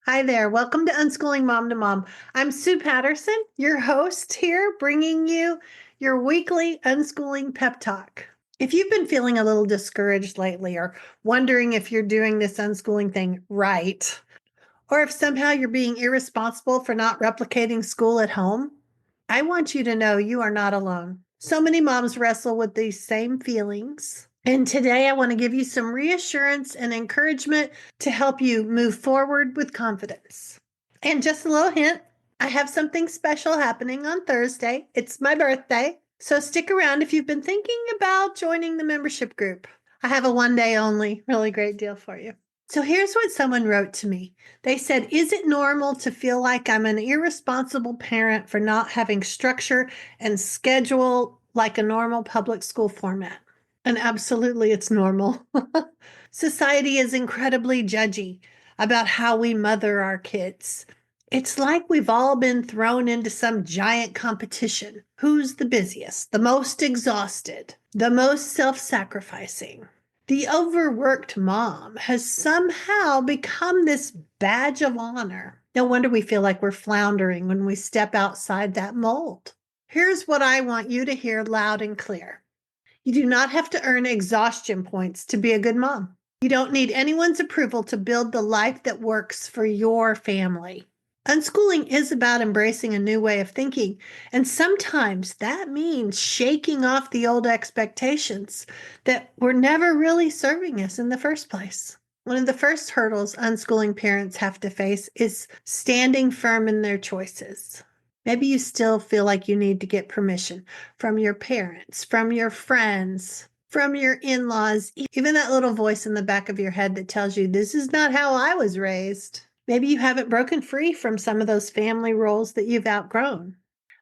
Hi there. Welcome to Unschooling Mom to Mom. I'm Sue Patterson, your host here, bringing you your weekly unschooling pep talk. If you've been feeling a little discouraged lately or wondering if you're doing this unschooling thing right, or if somehow you're being irresponsible for not replicating school at home, I want you to know you are not alone. So many moms wrestle with these same feelings. And today I want to give you some reassurance and encouragement to help you move forward with confidence. And just a little hint, I have something special happening on Thursday. It's my birthday. So stick around if you've been thinking about joining the membership group. I have a one day only, really great deal for you. So here's what someone wrote to me. They said, "Is it normal to feel like I'm an irresponsible parent for not having structure and schedule like a normal public school format?" And absolutely, it's normal. Society is incredibly judgy about how we mother our kids. It's like we've all been thrown into some giant competition. Who's the busiest, the most exhausted, the most self sacrificing? The overworked mom has somehow become this badge of honor. No wonder we feel like we're floundering when we step outside that mold. Here's what I want you to hear loud and clear. You do not have to earn exhaustion points to be a good mom. You don't need anyone's approval to build the life that works for your family. Unschooling is about embracing a new way of thinking, and sometimes that means shaking off the old expectations that were never really serving us in the first place. One of the first hurdles unschooling parents have to face is standing firm in their choices. Maybe you still feel like you need to get permission from your parents, from your friends, from your in-laws, even that little voice in the back of your head that tells you this is not how I was raised. Maybe you haven't broken free from some of those family roles that you've outgrown.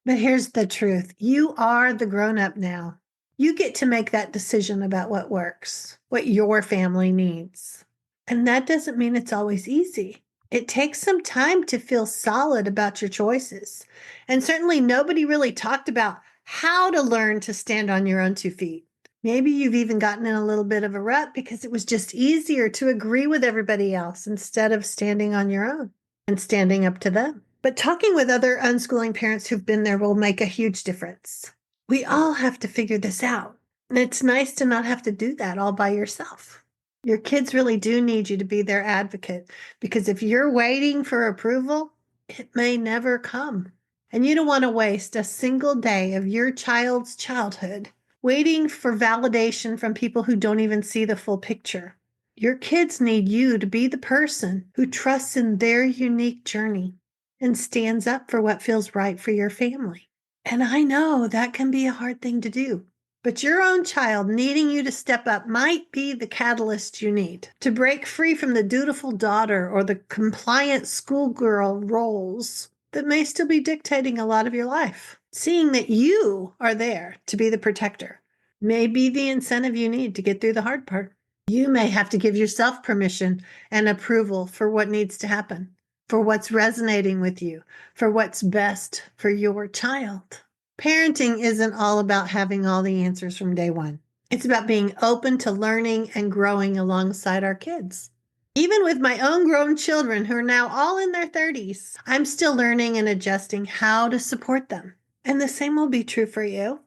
But here's the truth. You are the grown-up now. You get to make that decision about what works, what your family needs. And that doesn't mean it's always easy. It takes some time to feel solid about your choices. And certainly nobody really talked about how to learn to stand on your own 2 feet. Maybe you've even gotten in a little bit of a rut because it was just easier to agree with everybody else instead of standing on your own and standing up to them. But talking with other unschooling parents who've been there will make a huge difference. We all have to figure this out. And it's nice to not have to do that all by yourself. Your kids really do need you to be their advocate because if you're waiting for approval, it may never come. And you don't want to waste a single day of your child's childhood waiting for validation from people who don't even see the full picture. Your kids need you to be the person who trusts in their unique journey and stands up for what feels right for your family. And I know that can be a hard thing to do. But your own child needing you to step up might be the catalyst you need to break free from the dutiful daughter or the compliant schoolgirl roles that may still be dictating a lot of your life. Seeing that you are there to be the protector may be the incentive you need to get through the hard part. You may have to give yourself permission and approval for what needs to happen, for what's resonating with you, for what's best for your child. Parenting isn't all about having all the answers from day one. It's about being open to learning and growing alongside our kids. Even with my own grown children who are now all in their 30s, I'm still learning and adjusting how to support them. And the same will be true for you.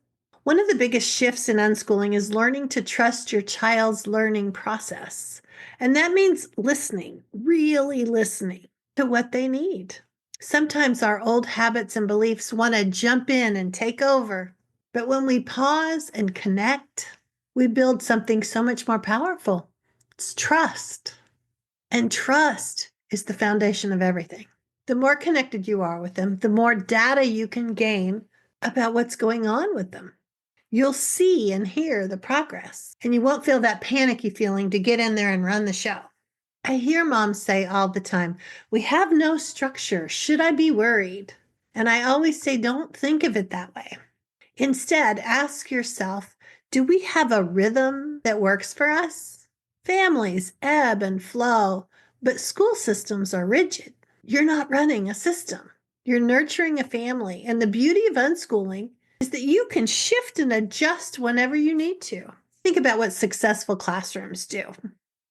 One of the biggest shifts in unschooling is learning to trust your child's learning process. And that means listening, really listening to what they need. Sometimes our old habits and beliefs want to jump in and take over. But when we pause and connect, we build something so much more powerful. It's trust. And trust is the foundation of everything. The more connected you are with them, the more data you can gain about what's going on with them. You'll see and hear the progress, and you won't feel that panicky feeling to get in there and run the show. I hear moms say all the time, "We have no structure. Should I be worried?" And I always say, don't think of it that way. Instead, ask yourself, do we have a rhythm that works for us? Families ebb and flow, but school systems are rigid. You're not running a system. You're nurturing a family. And the beauty of unschooling is that you can shift and adjust whenever you need to. Think about what successful classrooms do.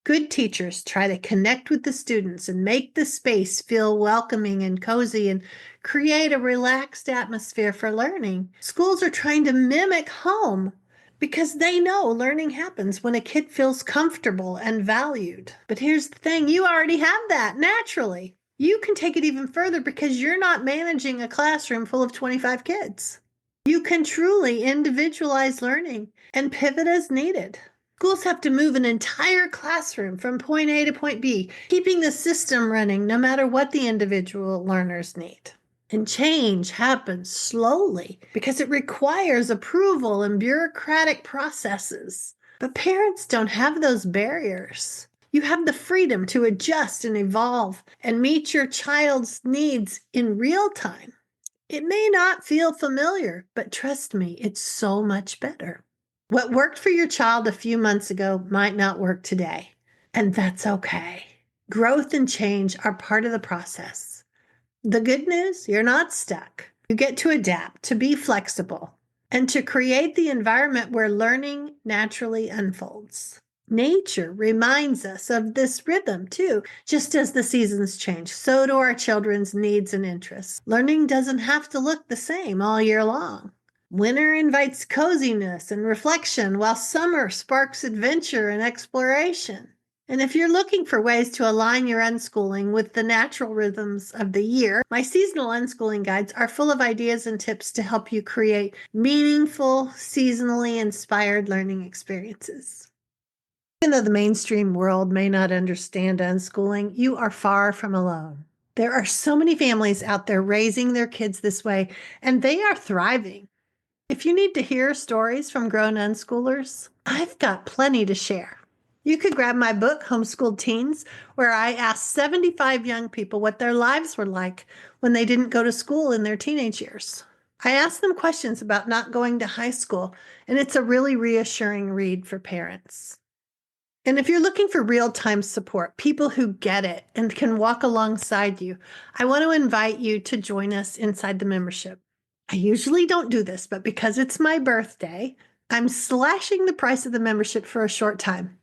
Good teachers try to connect with the students and make the space feel welcoming and cozy and create a relaxed atmosphere for learning. Schools are trying to mimic home because they know learning happens when a kid feels comfortable and valued. But here's the thing, you already have that naturally. You can take it even further because you're not managing a classroom full of 25 kids. You can truly individualize learning and pivot as needed. Schools have to move an entire classroom from point A to point B, keeping the system running no matter what the individual learners need. And change happens slowly because it requires approval and bureaucratic processes. But parents don't have those barriers. You have the freedom to adjust and evolve and meet your child's needs in real time. It may not feel familiar, but trust me, it's so much better. What worked for your child a few months ago might not work today, and that's okay. Growth and change are part of the process. The good news, you're not stuck. You get to adapt, to be flexible, and to create the environment where learning naturally unfolds. Nature reminds us of this rhythm too. Just as the seasons change, so do our children's needs and interests. Learning doesn't have to look the same all year long. Winter invites coziness and reflection, while summer sparks adventure and exploration. And if you're looking for ways to align your unschooling with the natural rhythms of the year, my seasonal unschooling guides are full of ideas and tips to help you create meaningful, seasonally inspired learning experiences. Even though the mainstream world may not understand unschooling, you are far from alone. There are so many families out there raising their kids this way, and they are thriving. If you need to hear stories from grown unschoolers, I've got plenty to share. You could grab my book, Homeschooled Teens, where I asked 75 young people what their lives were like when they didn't go to school in their teenage years. I asked them questions about not going to high school, and it's a really reassuring read for parents. And if you're looking for real-time support, people who get it and can walk alongside you, I want to invite you to join us inside the membership. I usually don't do this, but because it's my birthday, I'm slashing the price of the membership for a short time.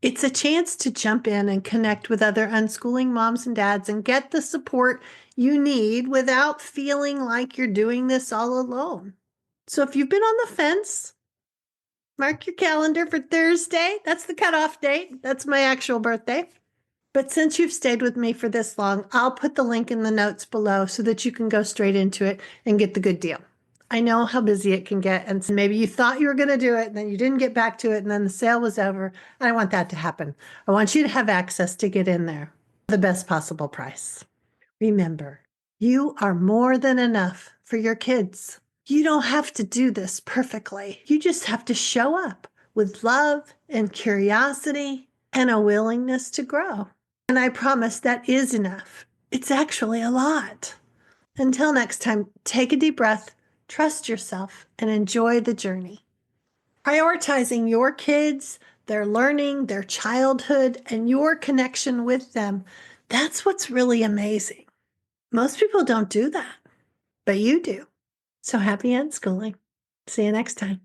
It's a chance to jump in and connect with other unschooling moms and dads and get the support you need without feeling like you're doing this all alone. So if you've been on the fence, mark your calendar for Thursday. That's the cutoff date. That's my actual birthday. But since you've stayed with me for this long, I'll put the link in the notes below so that you can go straight into it and get the good deal. I know how busy it can get, and maybe you thought you were going to do it, and then you didn't get back to it, and then the sale was over. I don't want that to happen. I want you to have access to get in there for the best possible price. Remember, you are more than enough for your kids. You don't have to do this perfectly. You just have to show up with love and curiosity and a willingness to grow. And I promise that is enough. It's actually a lot. Until next time, take a deep breath, trust yourself, and enjoy the journey. Prioritizing your kids, their learning, their childhood, and your connection with them, that's what's really amazing. Most people don't do that, but you do. So happy unschooling. See you next time.